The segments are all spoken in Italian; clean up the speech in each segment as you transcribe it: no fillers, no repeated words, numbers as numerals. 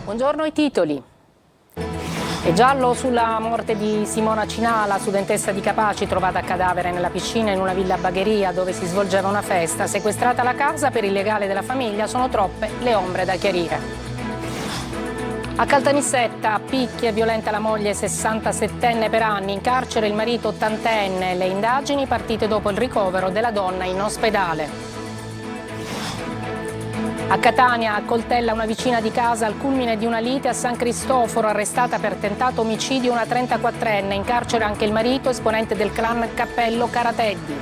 Buongiorno ai titoli. È giallo sulla morte di Simona Cinala, studentessa di Capaci trovata a cadavere nella piscina in una villa a Bagheria dove si svolgeva una festa. Sequestrata la casa per il legale della famiglia, sono troppe le ombre da chiarire. A Caltanissetta picchia e violenta la moglie 67enne per anni, in carcere il marito 80enne. Le indagini partite dopo il ricovero della donna in ospedale. A Catania accoltella una vicina di casa al culmine di una lite a San Cristoforo, arrestata per tentato omicidio una 34enne, in carcere anche il marito, esponente del clan Cappello Carateddi.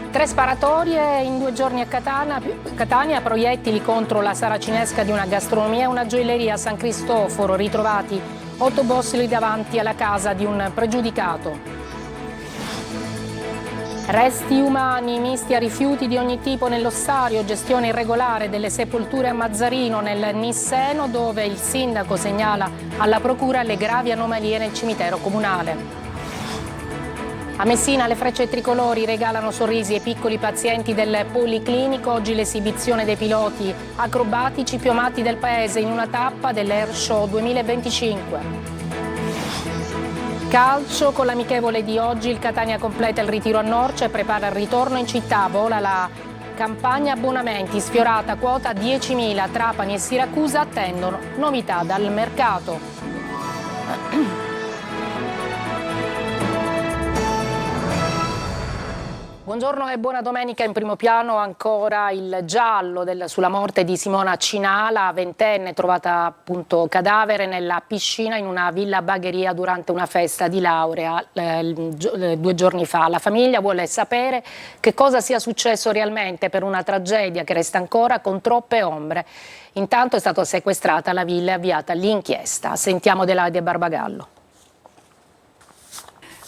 3 sparatorie in 2 giorni a Catania, proiettili contro la saracinesca di una gastronomia e una gioielleria a San Cristoforo, ritrovati 8 bossoli davanti alla casa di un pregiudicato. Resti umani misti a rifiuti di ogni tipo nell'ossario, gestione irregolare delle sepolture a Mazzarino nel Nisseno, dove il sindaco segnala alla procura le gravi anomalie nel cimitero comunale. A Messina le Frecce Tricolori regalano sorrisi ai piccoli pazienti del Policlinico, oggi l'esibizione dei piloti acrobatici più amati del paese in una tappa dell'Air Show 2025. Calcio, con l'amichevole di oggi il Catania completa il ritiro a Norcia e prepara il ritorno in città. Vola la campagna abbonamenti, sfiorata quota 10.000. Trapani e Siracusa attendono novità dal mercato. Buongiorno e buona domenica. In primo piano ancora il giallo sulla morte di Simona Cinala, 20enne, trovata appunto cadavere nella piscina in una villa a Bagheria durante una festa di laurea 2 giorni fa. La famiglia vuole sapere che cosa sia successo realmente per una tragedia che resta ancora con troppe ombre. Intanto è stata sequestrata la villa e avviata l'inchiesta. Sentiamo Deladia Barbagallo.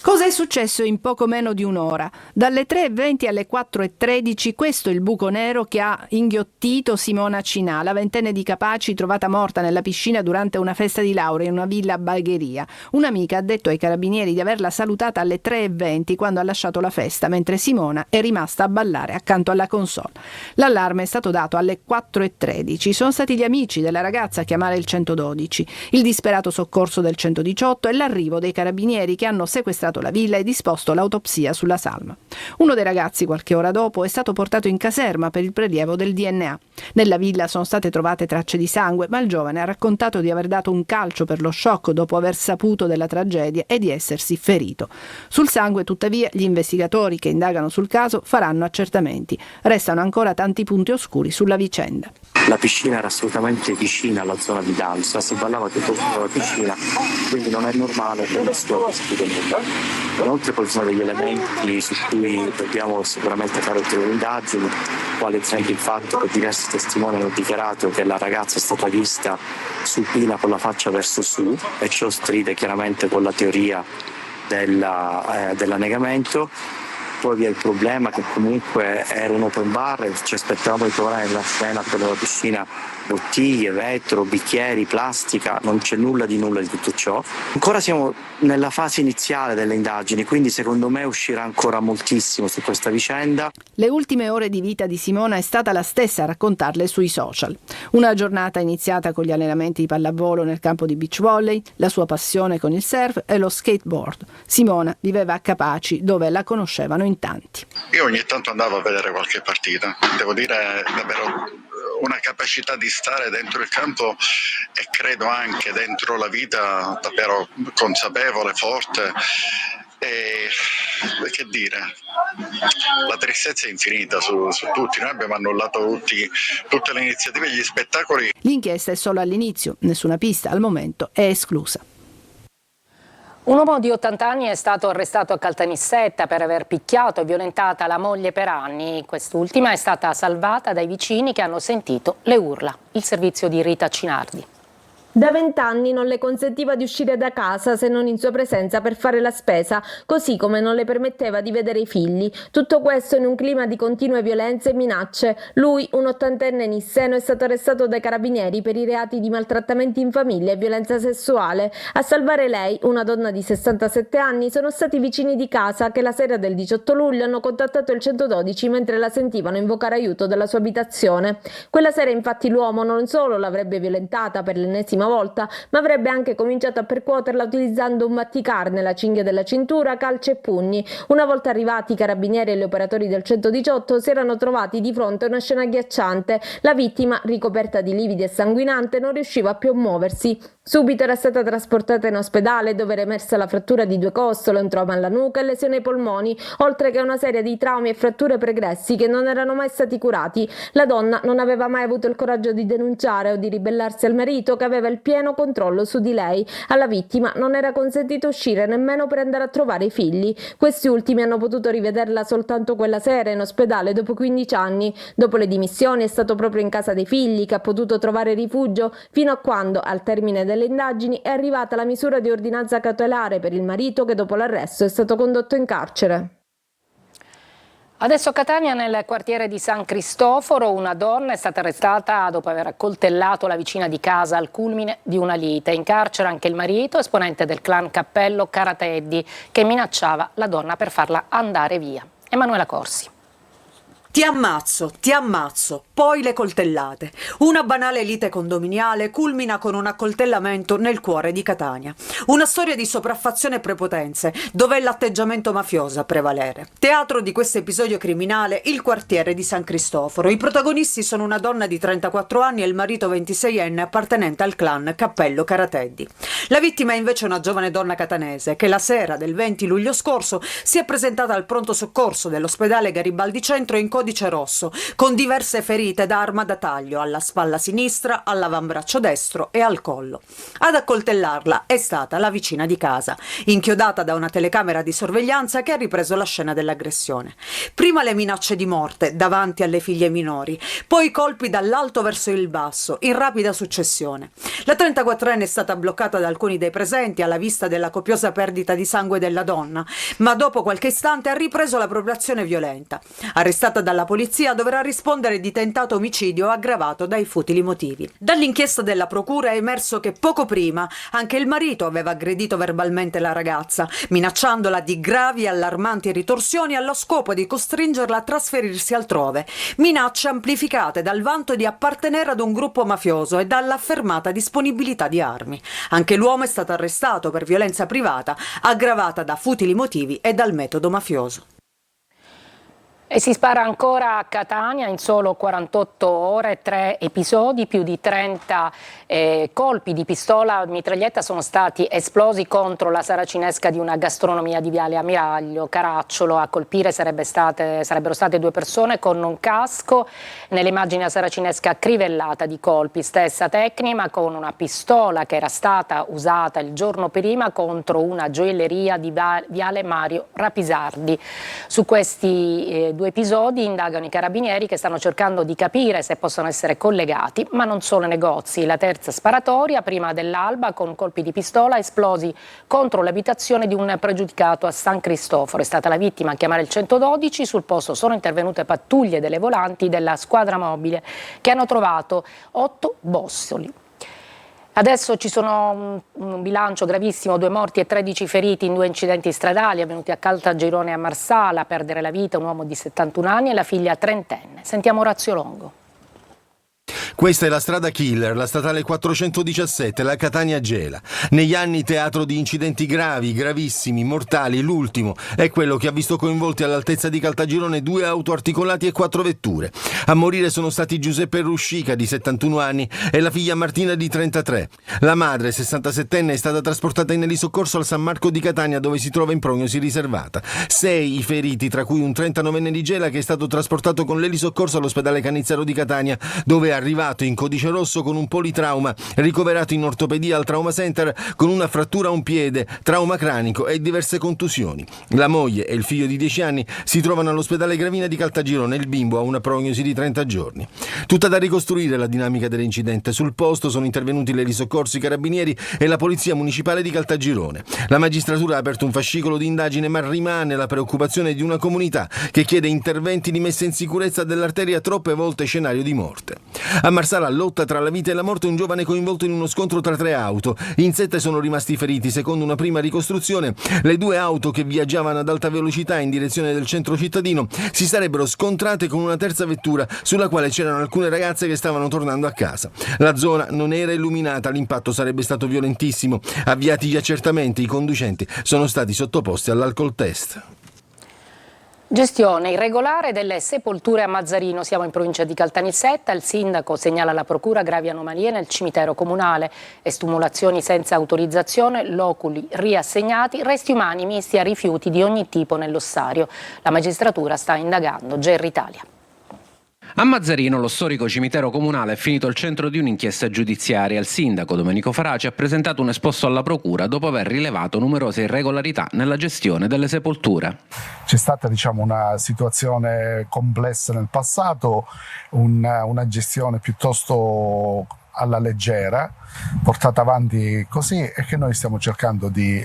Cosa è successo in poco meno di un'ora? Dalle 3:20 alle 4:13 questo è il buco nero che ha inghiottito Simona Cinala, 20enne di Capaci, trovata morta nella piscina durante una festa di laurea in una villa a Bagheria. Un'amica ha detto ai carabinieri di averla salutata alle 3:20 quando ha lasciato la festa, mentre Simona è rimasta a ballare accanto alla console. L'allarme è stato dato alle 4:13. Sono stati gli amici della ragazza a chiamare il 112, il disperato soccorso del 118 e l'arrivo dei carabinieri che hanno sequestrato la villa e disposto l'autopsia sulla salma. Uno dei ragazzi, qualche ora dopo, è stato portato in caserma per il prelievo del DNA. Nella villa sono state trovate tracce di sangue, ma il giovane ha raccontato di aver dato un calcio per lo shock dopo aver saputo della tragedia e di essersi ferito. Sul sangue, tuttavia, gli investigatori che indagano sul caso faranno accertamenti. Restano ancora tanti punti oscuri sulla vicenda. La piscina era assolutamente vicina alla zona di danza, si ballava tutto sulla piscina, quindi non è normale che nessuno si nulla. Inoltre poi sono degli elementi su cui dobbiamo sicuramente fare ulteriori indagini, quale ad esempio il fatto che diversi testimoni hanno dichiarato che la ragazza è stata vista supina con la faccia verso su, e ciò stride chiaramente con la teoria dell'annegamento. Poi vi è il problema che comunque era un open bar e ci aspettavamo di trovare nella scena della piscina bottiglie, vetro, bicchieri, plastica, non c'è nulla di tutto ciò. Ancora siamo nella fase iniziale delle indagini, quindi secondo me uscirà ancora moltissimo su questa vicenda. Le ultime ore di vita di Simona è stata la stessa a raccontarle sui social. Una giornata iniziata con gli allenamenti di pallavolo nel campo di beach volley, la sua passione con il surf e lo skateboard. Simona viveva a Capaci, dove la conoscevano in tanti. Io ogni tanto andavo a vedere qualche partita, devo dire davvero una capacità di stare dentro il campo e credo anche dentro la vita davvero consapevole, forte. E che dire, la tristezza è infinita su tutti. Noi abbiamo annullato tutte le iniziative e gli spettacoli. L'inchiesta è solo all'inizio, nessuna pista al momento è esclusa. Un uomo di 80 anni è stato arrestato a Caltanissetta per aver picchiato e violentata la moglie per anni. Quest'ultima è stata salvata dai vicini che hanno sentito le urla. Il servizio di Rita Cinardi. Da 20 anni non le consentiva di uscire da casa se non in sua presenza per fare la spesa, così come non le permetteva di vedere i figli. Tutto questo in un clima di continue violenze e minacce. Lui, un ottantenne nisseno, è stato arrestato dai carabinieri per i reati di maltrattamenti in famiglia e violenza sessuale. A salvare lei, una donna di 67 anni, sono stati i vicini di casa che la sera del 18 luglio hanno contattato il 112 mentre la sentivano invocare aiuto dalla sua abitazione. Quella sera infatti l'uomo non solo l'avrebbe violentata per l'ennesima volta, ma avrebbe anche cominciato a percuoterla utilizzando un batticarne, la cinghia della cintura, calci e pugni. Una volta arrivati i carabinieri e gli operatori del 118 si erano trovati di fronte a una scena agghiacciante. La vittima, ricoperta di lividi e sanguinante, non riusciva più a muoversi. Subito era stata trasportata in ospedale, dove era emersa la frattura di 2 costole, un trauma alla nuca e lesioni ai polmoni, oltre che una serie di traumi e fratture pregressi che non erano mai stati curati. La donna non aveva mai avuto il coraggio di denunciare o di ribellarsi al marito, che aveva il pieno controllo su di lei. Alla vittima non era consentito uscire nemmeno per andare a trovare i figli. Questi ultimi hanno potuto rivederla soltanto quella sera in ospedale dopo 15 anni. Dopo le dimissioni è stato proprio in casa dei figli che ha potuto trovare rifugio, fino a quando, al termine delle indagini, è arrivata la misura di ordinanza cautelare per il marito, che dopo l'arresto è stato condotto in carcere. Adesso a Catania, nel quartiere di San Cristoforo, una donna è stata arrestata dopo aver accoltellato la vicina di casa al culmine di una lite. In carcere anche il marito, esponente del clan Cappello Carateddi, che minacciava la donna per farla andare via. Emanuela Corsi. Ti ammazzo, poi le coltellate. Una banale lite condominiale culmina con un accoltellamento nel cuore di Catania. Una storia di sopraffazione e prepotenze, dove è l'atteggiamento mafioso a prevalere. Teatro di questo episodio criminale, il quartiere di San Cristoforo. I protagonisti sono una donna di 34 anni e il marito 26enne appartenente al clan Cappello Carateddi. La vittima è invece una giovane donna catanese che la sera del 20 luglio scorso si è presentata al pronto soccorso dell'ospedale Garibaldi Centro in codice rosso, con diverse ferite d'arma da taglio alla spalla sinistra, all'avambraccio destro e al collo. Ad accoltellarla è stata la vicina di casa, inchiodata da una telecamera di sorveglianza che ha ripreso la scena dell'aggressione. Prima le minacce di morte davanti alle figlie minori, poi colpi dall'alto verso il basso, in rapida successione. La 34enne è stata bloccata da alcuni dei presenti alla vista della copiosa perdita di sangue della donna, ma dopo qualche istante ha ripreso la propria azione violenta. Arrestata dalla polizia, dovrà rispondere di tentato omicidio aggravato dai futili motivi. Dall'inchiesta della procura è emerso che poco prima anche il marito aveva aggredito verbalmente la ragazza, minacciandola di gravi e allarmanti ritorsioni allo scopo di costringerla a trasferirsi altrove. Minacce amplificate dal vanto di appartenere ad un gruppo mafioso e dall'affermata disponibilità di armi. Anche l'uomo è stato arrestato per violenza privata aggravata da futili motivi e dal metodo mafioso. E si spara ancora a Catania in solo 48 ore, 3 episodi, più di 30 colpi di pistola a mitraglietta sono stati esplosi contro la saracinesca di una gastronomia di Viale Ammiraglio Caracciolo. A colpire sarebbero state 2 persone con un casco. Nelle immagini la saracinesca crivellata di colpi, stessa tecnica ma con una pistola che era stata usata il giorno prima contro una gioielleria di Viale Mario Rapisardi. Su questi 2 episodi indagano i carabinieri, che stanno cercando di capire se possono essere collegati, ma non solo negozi. La terza sparatoria prima dell'alba con colpi di pistola esplosi contro l'abitazione di un pregiudicato a San Cristoforo. È stata la vittima a chiamare il 112, sul posto sono intervenute pattuglie delle volanti della squadra mobile che hanno trovato 8 bossoli. Adesso ci sono un bilancio gravissimo, 2 morti e 13 feriti in 2 incidenti stradali avvenuti a Caltagirone e a Marsala. A perdere la vita un uomo di 71 anni e la figlia trentenne. Sentiamo Orazio Longo. Questa è la strada killer, la statale 417, la Catania-Gela. Negli anni teatro di incidenti gravi, gravissimi, mortali. L'ultimo è quello che ha visto coinvolti all'altezza di Caltagirone 2 auto articolati e 4 vetture. A morire sono stati Giuseppe Ruscica, di 71 anni, e la figlia Martina, di 33. La madre, 67enne, è stata trasportata in elisoccorso al San Marco di Catania, dove si trova in prognosi riservata. 6 i feriti, tra cui un 39enne di Gela che è stato trasportato con l'elisoccorso all'ospedale Canizzaro di Catania, dove è arrivato rilevato in codice rosso con un politrauma, ricoverato in ortopedia al Trauma Center con una frattura a un piede, trauma cranico e diverse contusioni. La moglie e il figlio di 10 anni si trovano all'ospedale Gravina di Caltagirone, il bimbo ha una prognosi di 30 giorni. Tutta da ricostruire la dinamica dell'incidente. Sul posto sono intervenuti l'Eli Soccorsi, i Carabinieri e la Polizia Municipale di Caltagirone. La magistratura ha aperto un fascicolo di indagine, ma rimane la preoccupazione di una comunità che chiede interventi di messa in sicurezza dell'arteria, troppe volte scenario di morte. A Marsala, lotta tra la vita e la morte, un giovane coinvolto in uno scontro tra 3 auto. In 7 sono rimasti feriti. Secondo una prima ricostruzione, le 2 auto che viaggiavano ad alta velocità in direzione del centro cittadino si sarebbero scontrate con una terza vettura sulla quale c'erano alcune ragazze che stavano tornando a casa. La zona non era illuminata, l'impatto sarebbe stato violentissimo. Avviati gli accertamenti, i conducenti sono stati sottoposti all'alcol test. Gestione irregolare delle sepolture a Mazzarino, siamo in provincia di Caltanissetta, il sindaco segnala alla procura gravi anomalie nel cimitero comunale, estumulazioni senza autorizzazione, loculi riassegnati, resti umani misti a rifiuti di ogni tipo nell'ossario. La magistratura sta indagando. GR Italia. A Mazzarino, lo storico cimitero comunale è finito al centro di un'inchiesta giudiziaria. Il sindaco Domenico Faraci ha presentato un esposto alla procura dopo aver rilevato numerose irregolarità nella gestione delle sepolture. C'è stata una situazione complessa nel passato, una gestione piuttosto alla leggera, portata avanti così, e che noi stiamo cercando di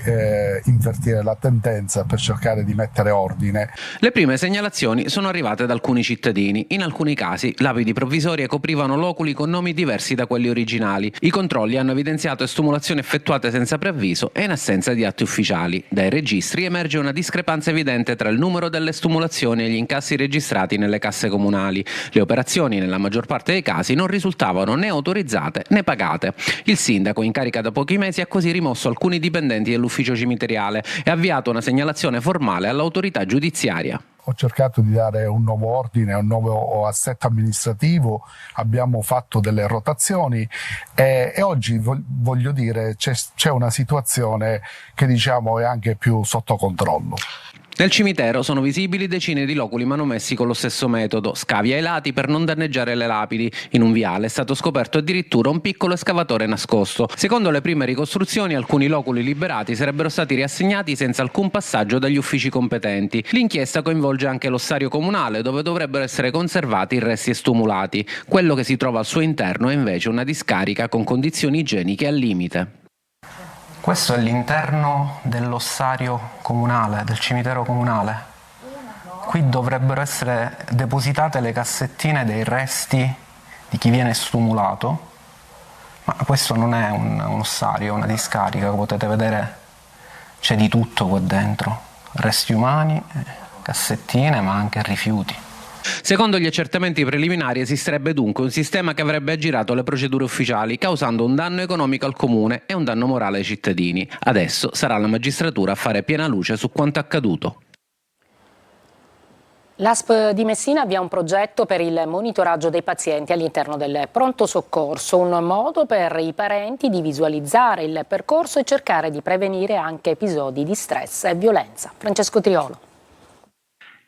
invertire la tendenza per cercare di mettere ordine. Le prime segnalazioni sono arrivate da alcuni cittadini. In alcuni casi lapidi provvisorie coprivano loculi con nomi diversi da quelli originali. I controlli hanno evidenziato estumulazioni effettuate senza preavviso e in assenza di atti ufficiali. Dai registri emerge una discrepanza evidente tra il numero delle estumulazioni e gli incassi registrati nelle casse comunali. Le operazioni, nella maggior parte dei casi, non risultavano né autorizzate né pagate. Il sindaco, in carica da pochi mesi, ha così rimosso alcuni dipendenti dell'ufficio cimiteriale e ha avviato una segnalazione formale all'autorità giudiziaria. Ho cercato di dare un nuovo ordine, un nuovo assetto amministrativo, abbiamo fatto delle rotazioni e oggi voglio dire c'è una situazione che è anche più sotto controllo. Nel cimitero sono visibili decine di loculi manomessi con lo stesso metodo, scavi ai lati per non danneggiare le lapidi. In un viale è stato scoperto addirittura un piccolo escavatore nascosto. Secondo le prime ricostruzioni, alcuni loculi liberati sarebbero stati riassegnati senza alcun passaggio dagli uffici competenti. L'inchiesta coinvolge anche l'ossario comunale, dove dovrebbero essere conservati i resti estumulati. Quello che si trova al suo interno è invece una discarica con condizioni igieniche al limite. Questo è l'interno dell'ossario comunale, del cimitero comunale. Qui dovrebbero essere depositate le cassettine dei resti di chi viene estumulato, ma questo non è un ossario, è una discarica, come potete vedere c'è di tutto qua dentro, resti umani, cassettine, ma anche rifiuti. Secondo gli accertamenti preliminari esisterebbe dunque un sistema che avrebbe aggirato le procedure ufficiali, causando un danno economico al comune e un danno morale ai cittadini. Adesso sarà la magistratura a fare piena luce su quanto accaduto. L'ASP di Messina avvia un progetto per il monitoraggio dei pazienti all'interno del pronto soccorso, un modo per i parenti di visualizzare il percorso e cercare di prevenire anche episodi di stress e violenza. Francesco Triolo.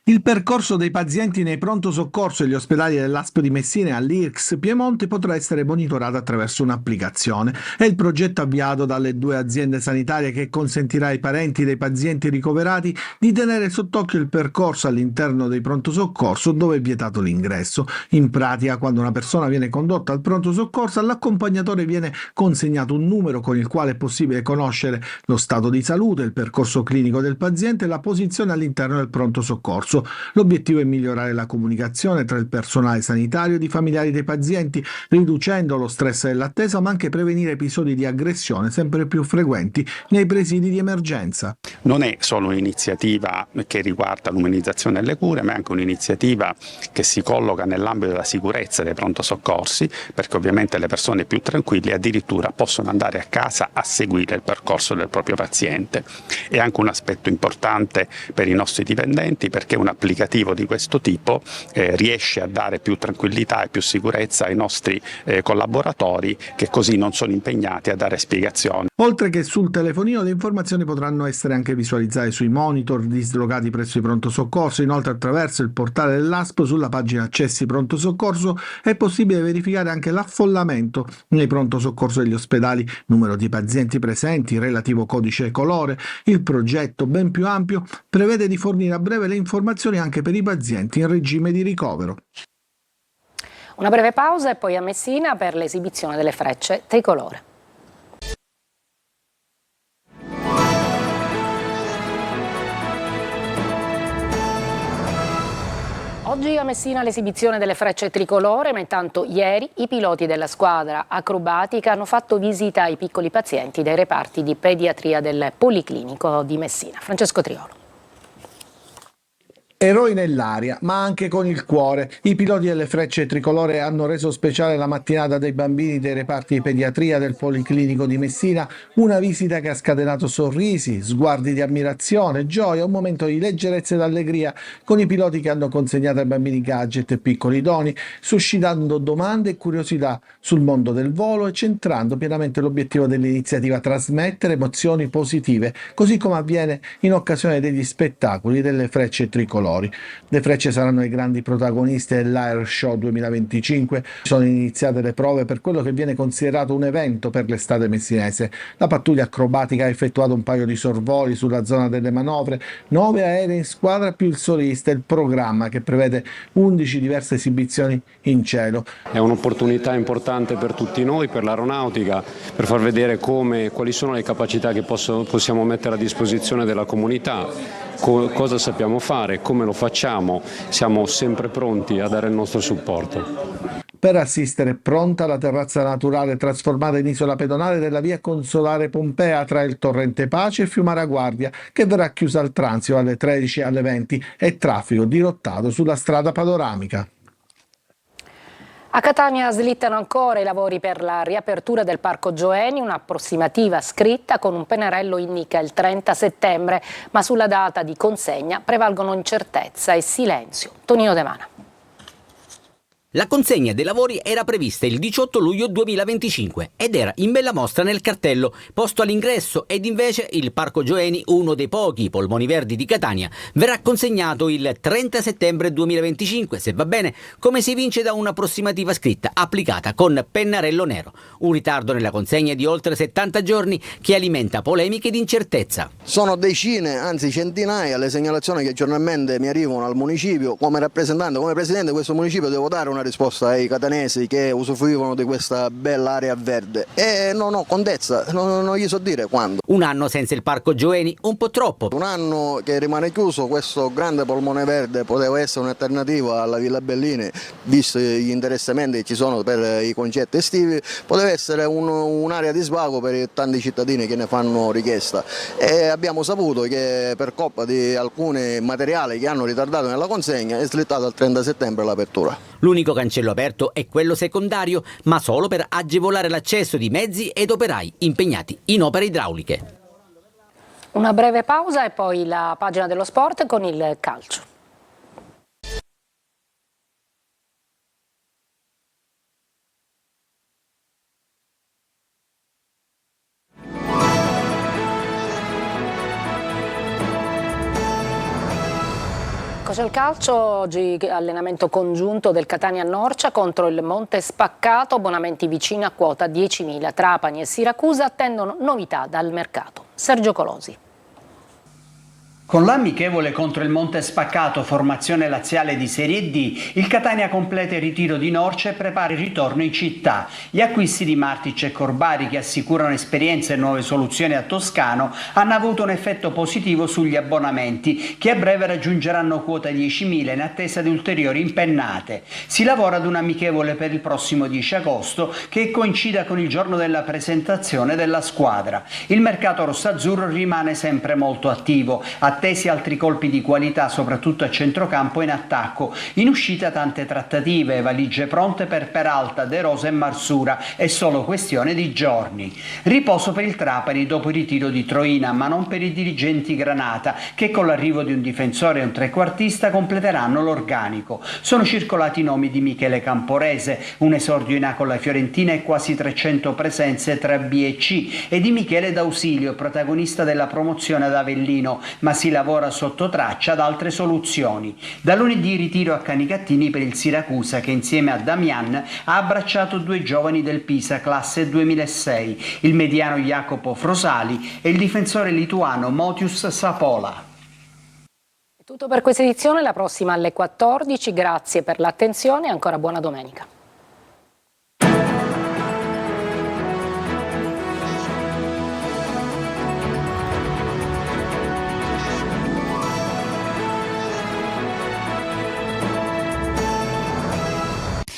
Il percorso dei pazienti nei pronto soccorso e gli ospedali dell'ASP di Messina e all'IRCS Piemonte potrà essere monitorato attraverso un'applicazione. È il progetto avviato dalle 2 aziende sanitarie che consentirà ai parenti dei pazienti ricoverati di tenere sott'occhio il percorso all'interno dei pronto soccorso dove è vietato l'ingresso. In pratica, quando una persona viene condotta al pronto soccorso, all'accompagnatore viene consegnato un numero con il quale è possibile conoscere lo stato di salute, il percorso clinico del paziente e la posizione all'interno del pronto soccorso. L'obiettivo è migliorare la comunicazione tra il personale sanitario e i familiari dei pazienti, riducendo lo stress dell'attesa, ma anche prevenire episodi di aggressione sempre più frequenti nei presidi di emergenza. Non è solo un'iniziativa che riguarda l'umanizzazione delle cure, ma è anche un'iniziativa che si colloca nell'ambito della sicurezza dei pronto soccorsi, perché ovviamente le persone più tranquille addirittura possono andare a casa a seguire il percorso del proprio paziente. È anche un aspetto importante per i nostri dipendenti, perché un applicativo di questo tipo riesce a dare più tranquillità e più sicurezza ai nostri collaboratori, che così non sono impegnati a dare spiegazioni. Oltre che sul telefonino, le informazioni potranno essere anche visualizzate sui monitor dislocati presso i pronto soccorso. Inoltre, attraverso il portale dell'ASP, sulla pagina Accessi Pronto Soccorso, è possibile verificare anche l'affollamento nei pronto soccorso degli ospedali, numero di pazienti presenti, relativo codice e colore. Il progetto, ben più ampio, prevede di fornire a breve le informazioni anche per i pazienti in regime di ricovero. Una breve pausa e poi a Messina per l'esibizione delle frecce tricolore. Oggi a Messina l'esibizione delle frecce tricolore, ma intanto ieri i piloti della squadra acrobatica hanno fatto visita ai piccoli pazienti dei reparti di pediatria del Policlinico di Messina. Francesco Triolo. Eroi nell'aria, ma anche con il cuore. I piloti delle frecce tricolore hanno reso speciale la mattinata dei bambini dei reparti di pediatria del Policlinico di Messina, una visita che ha scatenato sorrisi, sguardi di ammirazione, gioia, un momento di leggerezza ed allegria con i piloti che hanno consegnato ai bambini gadget e piccoli doni, suscitando domande e curiosità sul mondo del volo e centrando pienamente l'obiettivo dell'iniziativa: trasmettere emozioni positive, così come avviene in occasione degli spettacoli delle frecce tricolori. Le frecce saranno i grandi protagonisti dell'Air Show 2025. Sono iniziate le prove per quello che viene considerato un evento per l'estate messinese. La pattuglia acrobatica ha effettuato un paio di sorvoli sulla zona delle manovre, 9 aerei in squadra più il solista, il programma che prevede 11 diverse esibizioni in cielo. È un'opportunità importante per tutti noi, per l'aeronautica, per far vedere quali sono le capacità che possiamo mettere a disposizione della comunità. Cosa sappiamo fare, come lo facciamo, siamo sempre pronti a dare il nostro supporto. Per assistere pronta la terrazza naturale trasformata in isola pedonale della via Consolare Pompea tra il Torrente Pace e Fiumara Guardia, che verrà chiusa al transito alle 13 e alle 20 e traffico dirottato sulla strada panoramica. A Catania slittano ancora i lavori per la riapertura del Parco Gioeni, un'approssimativa scritta con un pennarello indica il 30 settembre, ma sulla data di consegna prevalgono incertezza e silenzio. Tonino De Mana. La consegna dei lavori era prevista il 18 luglio 2025 ed era in bella mostra nel cartello posto all'ingresso, ed invece il Parco Gioeni, uno dei pochi polmoni verdi di Catania, verrà consegnato il 30 settembre 2025, se va bene, come si evince da un'approssimativa scritta applicata con pennarello nero. Un ritardo nella consegna di oltre 70 giorni che alimenta polemiche ed incertezza. Sono decine, anzi centinaia, le segnalazioni che giornalmente mi arrivano al municipio. Come rappresentante, come presidente di questo municipio devo dare una risposta ai catanesi che usufruivano di questa bella area verde e non ho contezza, non gli so dire quando. Un anno senza il Parco Gioeni, un po' troppo. Un anno che rimane chiuso, questo grande polmone verde poteva essere un'alternativa alla Villa Bellini, visto gli interessamenti che ci sono per i concerti estivi, poteva essere un'area di svago per tanti cittadini che ne fanno richiesta, e abbiamo saputo che per colpa di alcuni materiali che hanno ritardato nella consegna è slittato al 30 settembre l'apertura. L'unico cancello aperto è quello secondario, ma solo per agevolare l'accesso di mezzi ed operai impegnati in opere idrauliche. Una breve pausa e poi la pagina dello sport con il calcio. C'è il calcio, oggi allenamento congiunto del Catania Norcia contro il Monte Spaccato, abbonamenti vicini a quota 10.000. Trapani e Siracusa attendono novità dal mercato. Sergio Colosi. Con l'amichevole contro il Monte Spaccato, formazione laziale di Serie D, il Catania completa il ritiro di Norcia e prepara il ritorno in città. Gli acquisti di Martic e Corbari, che assicurano esperienza e nuove soluzioni a Toscano, hanno avuto un effetto positivo sugli abbonamenti, che a breve raggiungeranno quota 10.000 in attesa di ulteriori impennate. Si lavora ad un amichevole per il prossimo 10 agosto, che coincida con il giorno della presentazione della squadra. Il mercato rossazzurro rimane sempre molto attivo attesi altri colpi di qualità, soprattutto a centrocampo e in attacco. In uscita tante trattative, valigie pronte per Peralta, De Rosa e Marsura, è solo questione di giorni. Riposo per il Trapani dopo il ritiro di Troina, ma non per i dirigenti granata, che con l'arrivo di un difensore e un trequartista completeranno l'organico. Sono circolati i nomi di Michele Camporese, un esordio in A con la Fiorentina e quasi 300 presenze tra B e C, e di Michele D'Ausilio, protagonista della promozione ad Avellino, ma si lavora sotto traccia ad altre soluzioni. Da lunedì ritiro a Canicattini per il Siracusa, che insieme a Damian ha abbracciato 2 giovani del Pisa classe 2006, il mediano Jacopo Frosali e il difensore lituano Motius Sapola. È tutto per questa edizione, la prossima alle 14. Grazie per l'attenzione e ancora buona domenica.